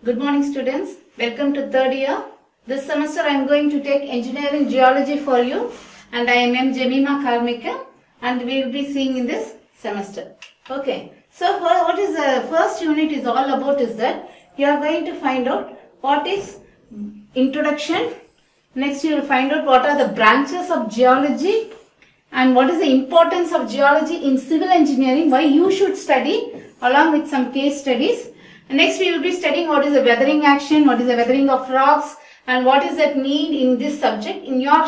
Good morning students. Welcome to third year. This semester I am going to take engineering geology for you and I am Jemima Karmika and we will be seeing in this semester. Okay. So what is the first unit is all about is that you are going to find out what is introduction. Next you will find out what are the branches of geology and what is the importance of geology in civil engineering, why you should study along with some case studies. Next we will be studying what is the weathering action, what is the weathering of rocks and what is that need in this subject. In your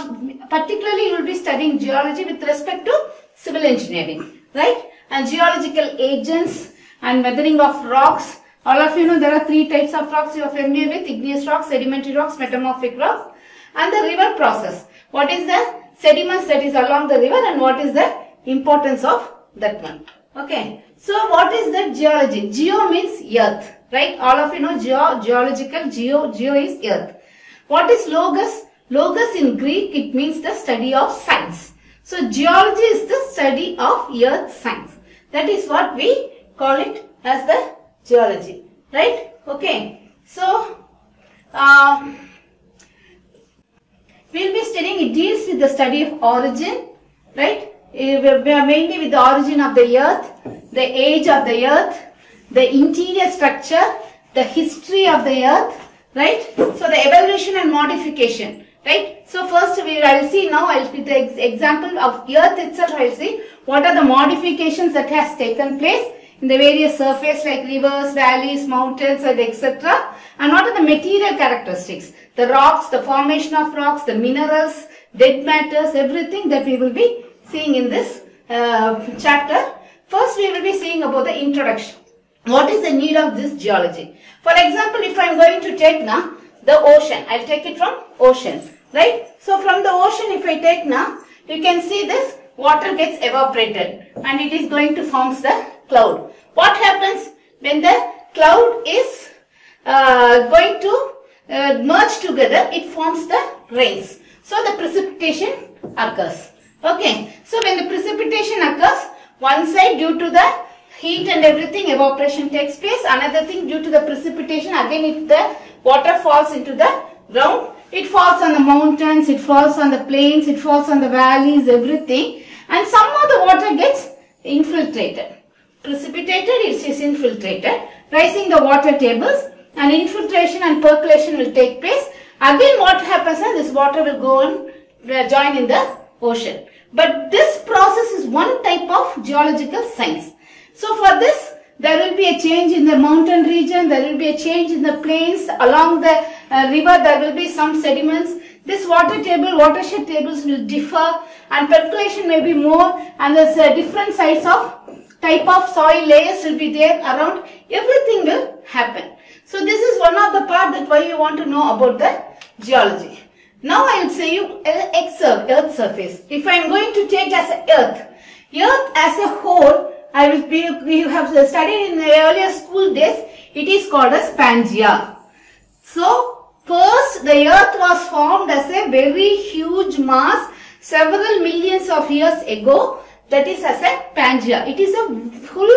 particularly you will be studying geology with respect to civil engineering, right? And geological agents and weathering of rocks. All of you know there are three types of rocks you are familiar with: igneous rocks, sedimentary rocks, metamorphic rocks, and the river process. What is the sediments that is along the river and what is the importance of that one? Okay. So what is that geology? Geo means earth, right? All of you know geological, geo is earth. What is logos? Logos in Greek, it means the study of science. So geology is the study of earth science. That is what we call it as the geology, right? Okay. So we'll be studying, it deals with the study of origin, right? We are mainly with the origin of the earth, the age of the earth, the interior structure, the history of the earth, right? So the evolution and modification, right? So first I will see now, I will with the example of earth itself, I will see what are the modifications that has taken place in the various surface like rivers, valleys, mountains and etc. And what are the material characteristics, the rocks, the formation of rocks, the minerals, dead matters, everything that we will be seeing in this chapter. First we will be seeing about the introduction. What is the need of this geology? For example, if I am going to take now the ocean, I will take it from ocean, right? So from the ocean if I take now, you can see this water gets evaporated and it is going to form the cloud. What happens when the cloud is going to merge together? It forms the rains. So the precipitation occurs. Okay, so when the precipitation occurs, one side due to the heat and everything evaporation takes place, another thing due to the precipitation, again if the water falls into the ground, it falls on the mountains, it falls on the plains, it falls on the valleys, everything, and somehow the water gets infiltrated. Precipitated, it is infiltrated, rising the water tables, and infiltration and percolation will take place. Again what happens is this water will go and join in the ocean. But this process is one type of geological science. So for this, there will be a change in the mountain region, there will be a change in the plains, along the river there will be some sediments. This water table, watershed tables will differ and percolation may be more, and there's different size of type of soil layers will be there around, everything will happen. So this is one of the part that why you want to know about the geology. Now I will say you earth surface. If I am going to take as earth as a whole, we have studied in the earlier school days, it is called as Pangea. So first the earth was formed as a very huge mass several millions of years ago, that is as a Pangea. It is a full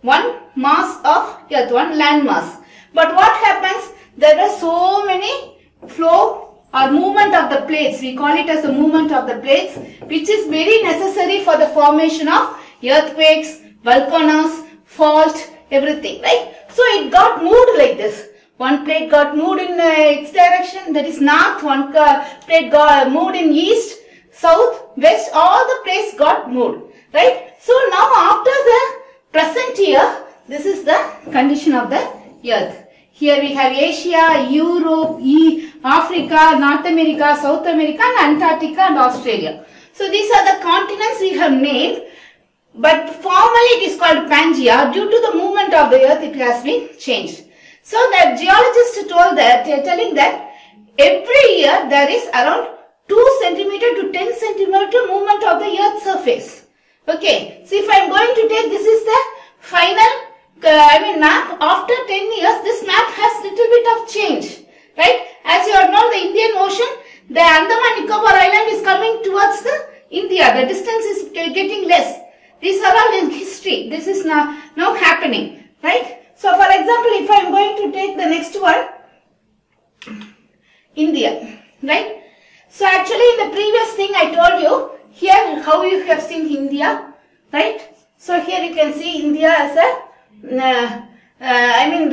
one mass of earth, one land mass. But what happens, there are so many flow or movement of the plates, we call it as the movement of the plates, which is very necessary for the formation of earthquakes, volcanoes, fault, everything, right? So it got moved like this. One plate got moved in its direction, that is north, one plate got moved in east, south, west, all the plates got moved, right? So now after the present year, this is the condition of the earth. Here we have Asia, Europe, Africa, North America, South America and Antarctica and Australia. So these are the continents we have named, but formally it is called Pangea. Due to the movement of the earth it has been changed. So the geologist told that, telling that every year there is around 2 centimeter to 10 centimeter movement of the earth's surface. Okay, so if I am going to take, this is the final map. After 10 years, this map has little bit of change, right? As you all know, the Indian Ocean, the Andaman Nicobar Island is coming towards the India. The distance is getting less. These are all in history. This is now happening, right? So for example, if I am going to take the next one, India, right? So actually in the previous thing I told you, here how you have seen India, right? So here you can see India as a,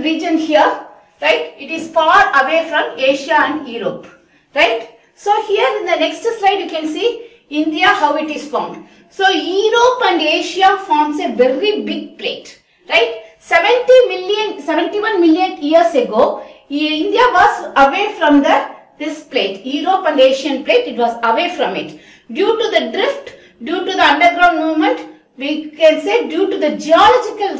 region here, right? It is far away from Asia and Europe, right? So here in the next slide you can see India, how it is formed. So Europe and Asia forms a very big plate, right? 71 million years ago, India was away from this plate, Europe and Asian plate, it was away from it. Due to the drift, due to the underground movement, we can say due to the geological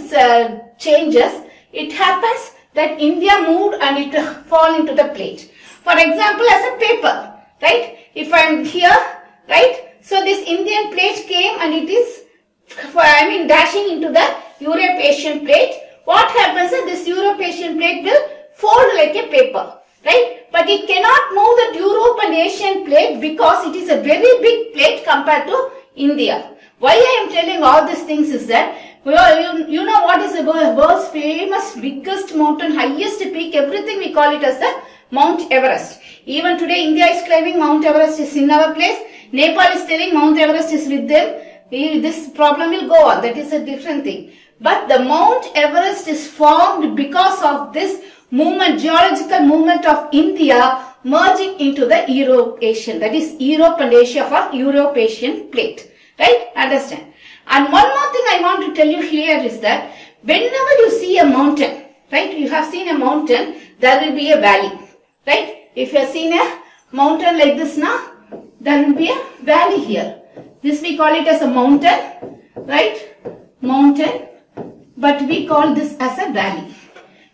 changes, it happens that India moved and it fall into the plate. For example, as a paper, right? If I am here, right? So this Indian plate came and it is, dashing into the Europe-Asian plate. What happens is this Europe-Asian plate will fold like a paper, right? But it cannot move the Europe and Asian plate because it is a very big plate compared to India. Why I am telling all these things is that, you know what is the world's famous biggest mountain, highest peak, everything we call it as the Mount Everest. Even today India is claiming Mount Everest is in our place. Nepal is telling Mount Everest is with them. This problem will go on. That is a different thing. But the Mount Everest is formed because of this movement, geological movement of India merging into the Europe-Asian. That is Europe and Asia for Europe-Asian plate. Right? Understand? And one more thing I want to tell you here is that whenever you see a mountain, right? You have seen a mountain, there will be a valley. Right? If you have seen a mountain like this now, there will be a valley here. This we call it as a mountain, right? Mountain, but we call this as a valley.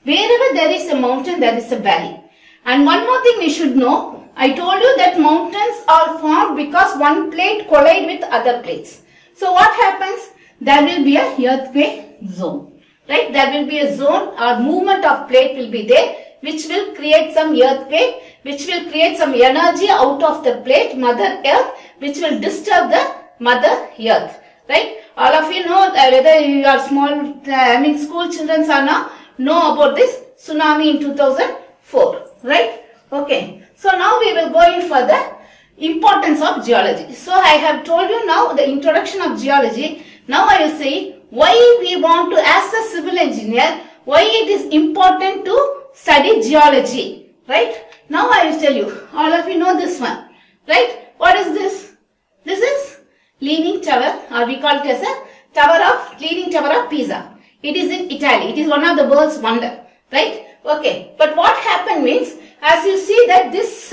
Wherever there is a mountain, there is a valley. And one more thing we should know, I told you that mountains are formed because one plate collide with other plates. So what happens? There will be a earthquake zone, right? There will be a zone or movement of plate will be there, which will create some earthquake, which will create some energy out of the plate, Mother Earth, which will disturb the Mother Earth, right? All of you know, whether you are small, school children or not, know about this tsunami in 2004, right? Okay. So now we will go in for the importance of geology. So I have told you now the introduction of geology. Now I will say why we want to, as a civil engineer, why it is important to study geology, right? Now I will tell you, all of you know this one, right? What is this? This is Leaning Tower, or we call it as a Leaning Tower of Pisa. It is in Italy. It is one of the world's wonder, right? Okay. But what happened means, as you see that this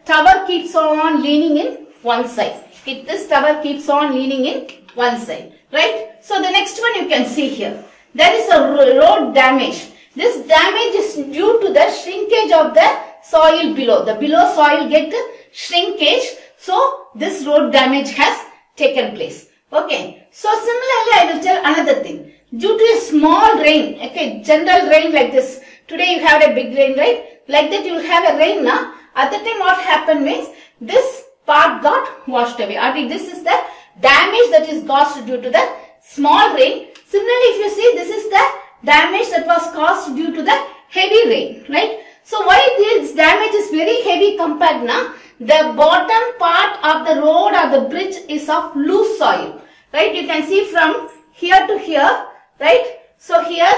tower keeps on leaning in one side. This tower keeps on leaning in one side, right? So the next one you can see here. There is a road damage. This damage is due to the shrinkage of the soil below. The below soil get shrinkage. So this road damage has taken place. Okay. So similarly I will tell another thing. Due to a small rain, okay, general rain like this. Today you have a big rain, right? Like that you will have a rain now. At the time what happened means this part got washed away. This is the damage that is caused due to the small rain. Similarly, if you see, this is the damage that was caused due to the heavy rain, right? So why this damage is very heavy compared now? The bottom part of the road or the bridge is of loose soil, right? You can see from here to here, right? So here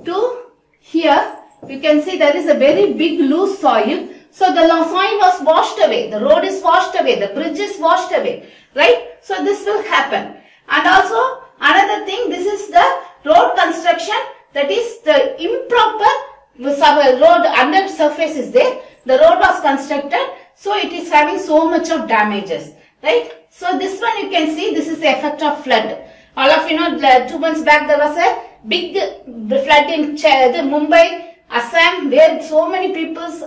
to here, you can see there is a very big loose soil. So the soil was washed away, the road is washed away, the bridge is washed away, right? So this will happen. And also another thing, this is the road construction, that is the improper road under surface is there. The road was constructed, so it is having so much of damages, right? So this one you can see, this is the effect of flood. All of you know, 2 months back there was a big flood in Mumbai, Assam, where so many people's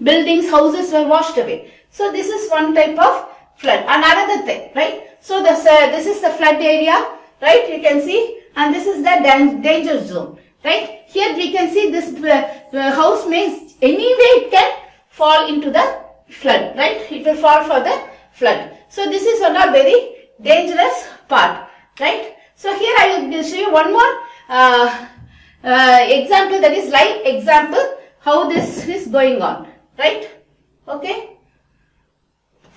buildings, houses were washed away. So this is one type of flood. Another thing, right? So this is the flood area, right? You can see, and this is the danger zone, right? Here we can see this house may anyway it can fall into the flood, right? It will fall for the flood. So this is one of very dangerous part, right? So here I will show you one more example, that is live example how this is going on, right? Okay.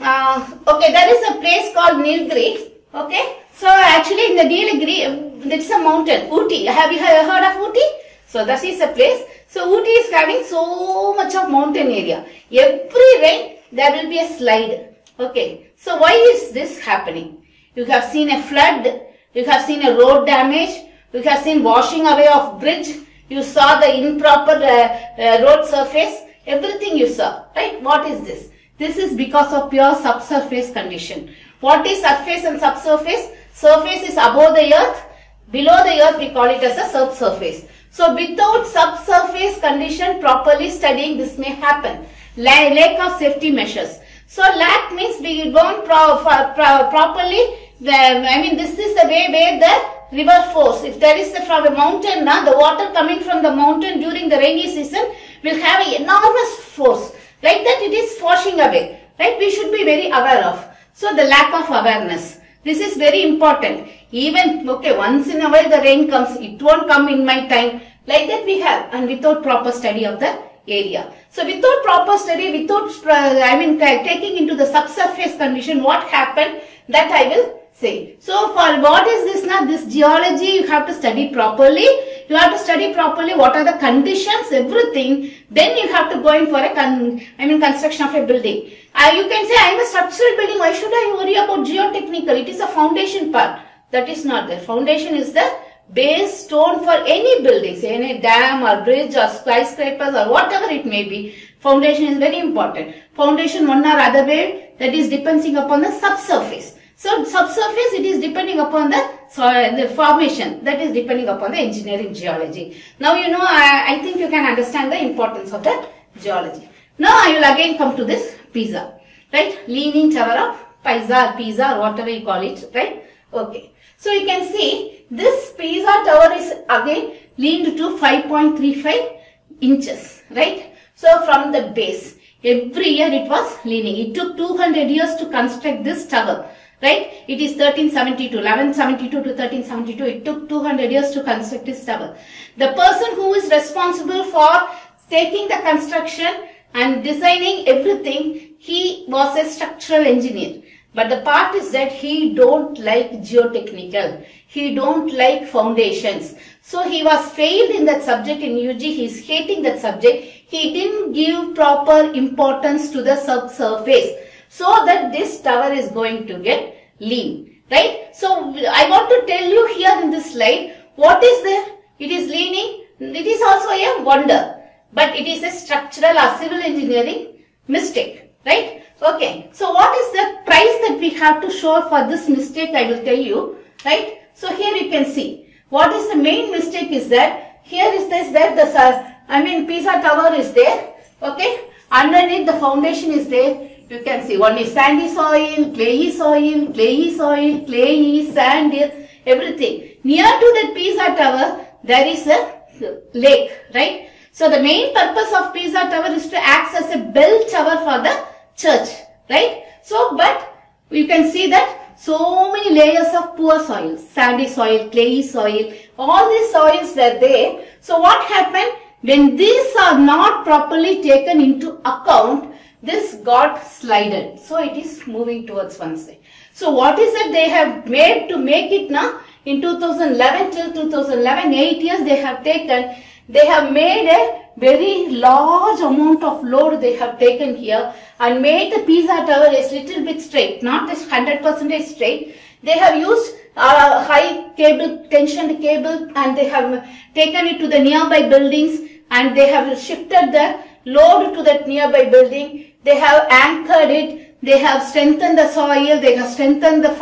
Okay, there is a place called Nilgiri. Okay, so actually in the Nilgiri, it's a mountain, Ooty. Have you heard of Ooty? So that is a place. So Ooty is having so much of mountain area. Every rain there will be a slide. Okay, so why is this happening? You have seen a flood, you have seen a road damage, you have seen washing away of bridge, you saw the improper road surface, everything you saw, right? What is this? This is because of pure subsurface condition. What is surface and subsurface? Surface is above the earth, below the earth we call it as a subsurface. So without subsurface condition properly studying, this may happen. Lack of safety measures. So lack means we don't properly, this is the way where the river flows. If there is from a mountain, the water coming from the mountain during the rainy season will have an enormous force. Like that it is washing away. Right? We should be very aware of. So the lack of awareness. This is very important. Even, okay, once in a while the rain comes, it won't come in my time. Like that we have, and without proper study of the area. So without proper study, without, taking into the subsurface condition, what happened, that I will say. So for what is this now? This geology, you have to study properly. You have to study properly what are the conditions, everything. Then you have to go in for a, construction of a building. You can say, I am a structural building. Why should I worry about geotechnical? It is a foundation part. That is not there. Foundation is the base stone for any building, say any dam or bridge or skyscrapers or whatever it may be. Foundation is very important. Foundation one or other way, that is depending upon the subsurface. So subsurface, it is depending upon the soil, the formation, that is depending upon the engineering geology. Now you know, I think you can understand the importance of that geology. Now I will again come to this Pisa, right? Leaning Tower of Pisa or whatever you call it, right? Okay. So you can see this Pisa tower is again leaned to 5.35 inches, right? So from the base, every year it was leaning. It took 200 years to construct this tower, right? It is 1172 to 1372. It took 200 years to construct this tower. The person who is responsible for taking the construction and designing everything, he was a structural engineer. But the part is that he don't like geotechnical. He don't like foundations. So he was failed in that subject in UG. He is hating that subject. He didn't give proper importance to the subsurface. So that this tower is going to get lean. Right? So I want to tell you here in this slide, what is there? It is leaning. It is also a wonder. But it is a structural or civil engineering mistake. Right? Okay, so what is the price that we have to show for this mistake, I will tell you, right? So here you can see, what is the main mistake is that, here is this, that the, Pisa tower is there, okay? Underneath the foundation is there, you can see, one is sandy soil, clayey soil, clayey, sand, everything. Near to that Pisa tower, there is a lake, right? So the main purpose of Pisa tower is to act as a bell tower for the church, right? So, but you can see that so many layers of poor soil, sandy soil, clayey soil, all these soils were there. So what happened? When these are not properly taken into account, this got slided. So it is moving towards one side. So what is it they have made to make it now? In 2011 till 2011, 8 years they have taken. They have made a very large amount of load they have taken here and made the Pisa tower a little bit straight, not 100% straight. They have used high cable, tensioned cable, and they have taken it to the nearby buildings and they have shifted the load to that nearby building. They have anchored it, they have strengthened the soil, they have strengthened the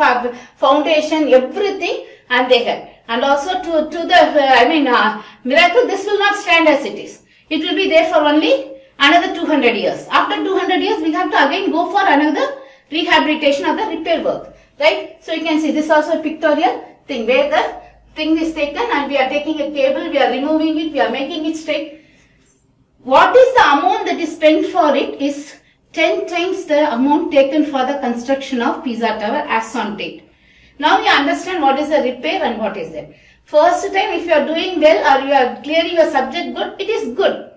foundation, everything, and they have. And also to the, miracle, this will not stand as it is. It will be there for only another 200 years. After 200 years, we have to again go for another rehabilitation or the repair work. Right? So you can see this also a pictorial thing where the thing is taken and we are taking a cable, we are removing it, we are making it straight. What is the amount that is spent for it is 10 times the amount taken for the construction of Pisa tower as on date. Now you understand what is the repair and what is that. First time if you are doing well or you are clearing your subject good, it is good.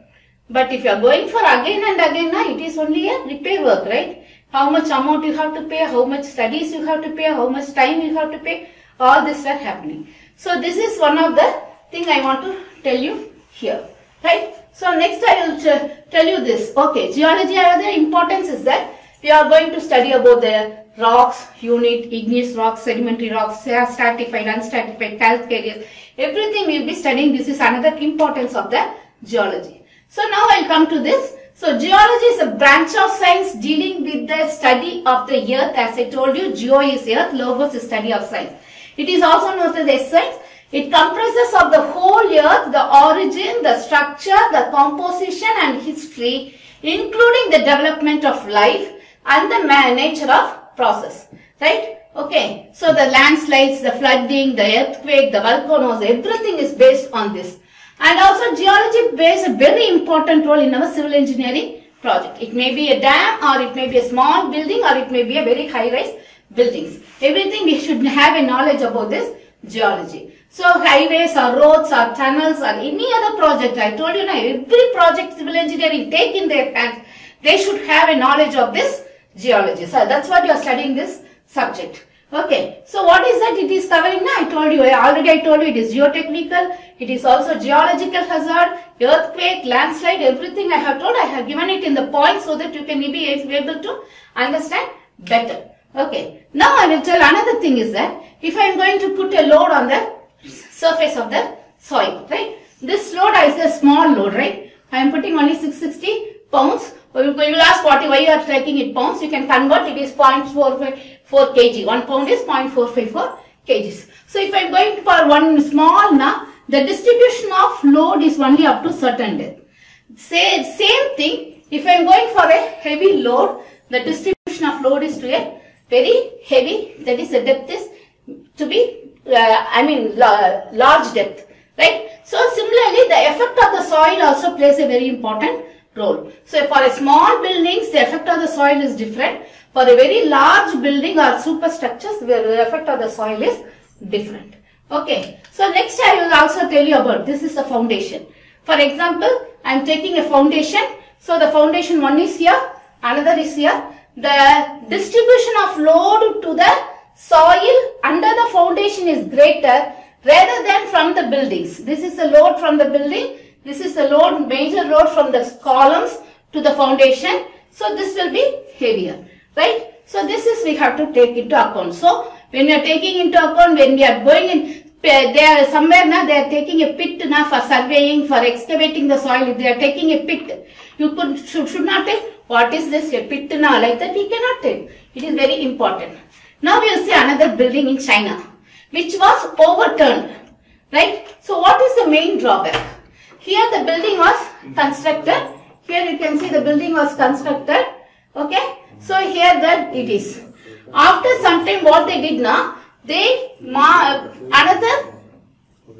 But if you are going for again and again, it is only a repair work, right? How much amount you have to pay, how much studies you have to pay, how much time you have to pay, all this are happening. So this is one of the thing I want to tell you here, right? So next I will tell you this. Okay, geology, another importance is that we are going to study about the rocks, unit, igneous rocks, sedimentary rocks, stratified, unstratified, calcareous, everything we will be studying. This is another importance of the geology. So now I will come to this. So geology is a branch of science dealing with the study of the earth. As I told you, geo is earth, logos is study of science. It is also known as the science. It comprises of the whole earth, the origin, the structure, the composition and history, including the development of life and the nature of process, right? Okay, so the landslides, the flooding, the earthquake, the volcanoes, everything is based on this. And also geology plays a very important role in our civil engineering project. It may be a dam or it may be a small building or it may be a very high-rise buildings. Everything we should have a knowledge about this geology. So highways or roads or tunnels or any other project, I told you now, every project civil engineering take in their hands, they should have a knowledge of this geology. So that's what you are studying this subject. Okay, so what is that it is covering now? I told you, I told you it is geotechnical, it is also geological hazard, earthquake, landslide, everything I have told, I have given it in the points so that you can be able to understand better. Okay, now I will tell another thing is that if I am going to put a load on the surface of the soil, right? This load is a small load, right? I am putting only 660 pounds. You will ask why you are taking it pounds. You can convert it is 0.44 kg. 1 pound is 0.454 kgs. So if I am going for one small now, the distribution of load is only up to certain depth. Same thing, if I am going for a heavy load, the distribution of load is to a very heavy, that is the depth is to be, large depth, right? So similarly, the effect of the soil also plays a very important role. So for a small buildings, the effect of the soil is different. For a very large building or superstructures, the effect of the soil is different. Okay. So next I will also tell you about, this is the foundation. For example, I am taking a foundation. So the foundation one is here, another is here. The distribution of load to the soil under the foundation is greater rather than from the buildings. This is the load from the building. This is the load, major load from the columns to the foundation. So this will be heavier, right? So this is we have to take into account. So when we are taking into account, when we are going in, they are somewhere now they are taking a pit now for surveying, for excavating the soil. If they are taking a pit, you should not take what is this a pit now, like that we cannot take. It is very important. Now we will see another building in China which was overturned, right? So what is the main drawback? Here the building was constructed. Here you can see the building was constructed. Okay. So here that it is. After some time what they did now, they another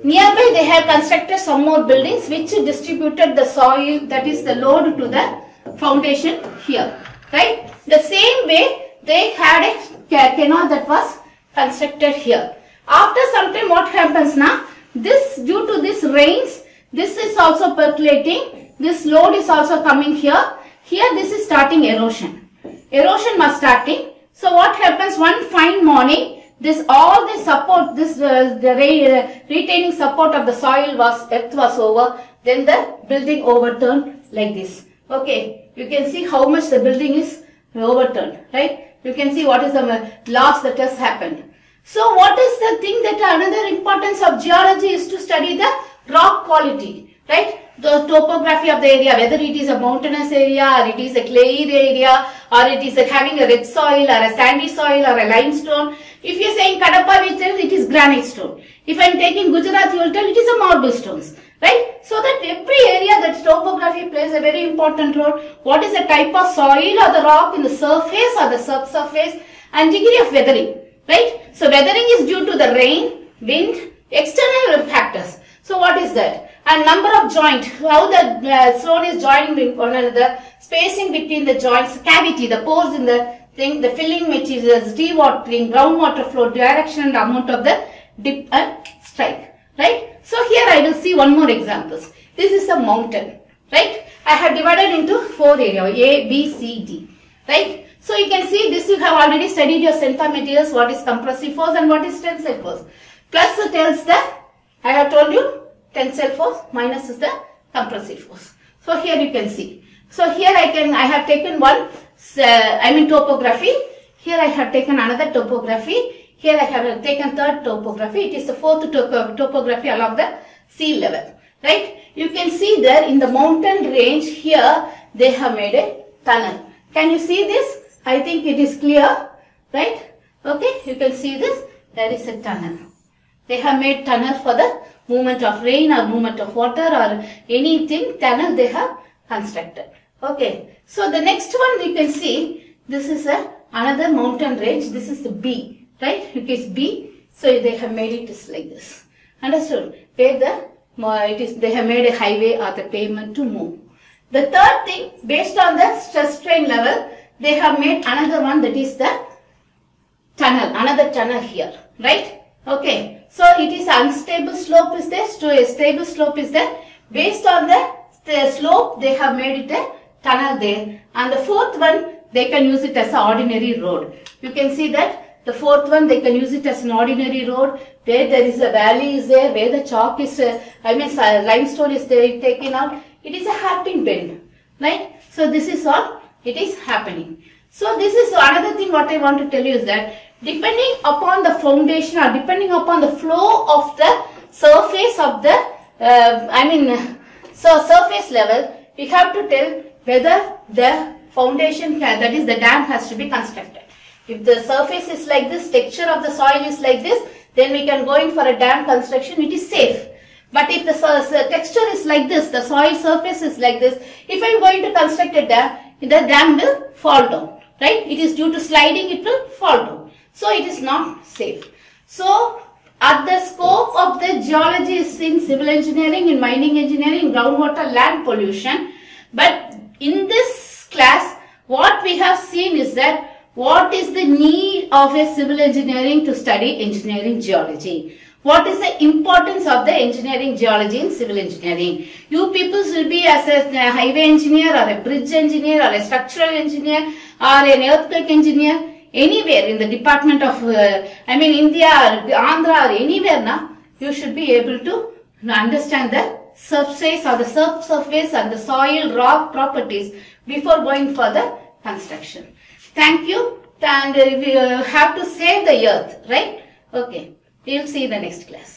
nearby they have constructed some more buildings which distributed the soil, that is the load to the foundation here, right? The same way they had a canal that was constructed here. After some time what happens now, this due to this rains, this is also percolating, this load is also coming here. Here this is starting erosion. Erosion was starting. So what happens one fine morning, this all the support, this retaining support of the soil was, earth was over, then the building overturned like this. Okay, you can see how much the building is overturned, right? You can see what is the loss that has happened. So what is the thing that another importance of geology is to study the rock quality, right? The topography of the area, whether it is a mountainous area or it is a clay area or it is having a red soil or a sandy soil or a limestone. If you are saying Kadapa, we tell it is granite stone. If I am taking Gujarat, you will tell it is a marble stones, right? So that every area, that topography plays a very important role. What is the type of soil or the rock in the surface or the subsurface and degree of weathering, right? So weathering is due to the rain, wind, external factors. So what is that? And number of joint, how the stone is joining with one another, spacing between the joints, cavity, the pores in the thing, the filling materials, dewatering, groundwater flow, direction and amount of the dip and strike. right? So here I will see one more examples. This is a mountain, right? I have divided into 4 areas, A, B, C, D, right? So you can see this, you have already studied your strength of materials, what is compressive force and what is tensile force. Plus it tells the, I have told you, tensile force, minus is the compressive force. So here you can see. So here I have taken one, topography. Here I have taken another topography. Here I have taken third topography. It is the fourth topography along the sea level, right? You can see there in the mountain range here, they have made a tunnel. Can you see this? I think it is clear, right? Okay, you can see this. There is a tunnel. They have made tunnel for the movement of rain or movement of water or anything, tunnel they have constructed. Okay, so the next one you can see, this is another mountain range. This is the B, right? It is B. So they have made it is like this. Understood? Where they have made a highway or the pavement to move. The third thing, based on the stress strain level, they have made another one, that is the tunnel, another tunnel here, right? Okay, so it is unstable slope is there, so a stable slope is there. Based on the slope, they have made it a tunnel there. And the fourth one, they can use it as an ordinary road. You can see that the fourth one, they can use it as an ordinary road, where there is a valley is there, where the chalk is, limestone is there, taken out. It is a hairpin bend, right? So this is all it is happening. So this is another thing what I want to tell you is that depending upon the foundation or depending upon the flow of the surface of the, surface level, we have to tell whether the foundation, that is the dam, has to be constructed. If the surface is like this, texture of the soil is like this, then we can go in for a dam construction, it is safe. But if the texture is like this, the soil surface is like this, if I am going to construct a dam, the dam will fall down, right? It is due to sliding, it will fall down. So it is not safe. So at the scope of the geology is in civil engineering, in mining engineering, groundwater, land pollution. But in this class, what we have seen is that what is the need of a civil engineering to study engineering geology? What is the importance of the engineering geology in civil engineering? You people will be as a highway engineer or a bridge engineer or a structural engineer or an earthquake engineer, anywhere in the department of, India or Andhra or anywhere now, you should be able to understand the surface or the subsurface and the soil rock properties before going for the construction. Thank you. And we have to save the earth, right? Okay. We will see in the next class.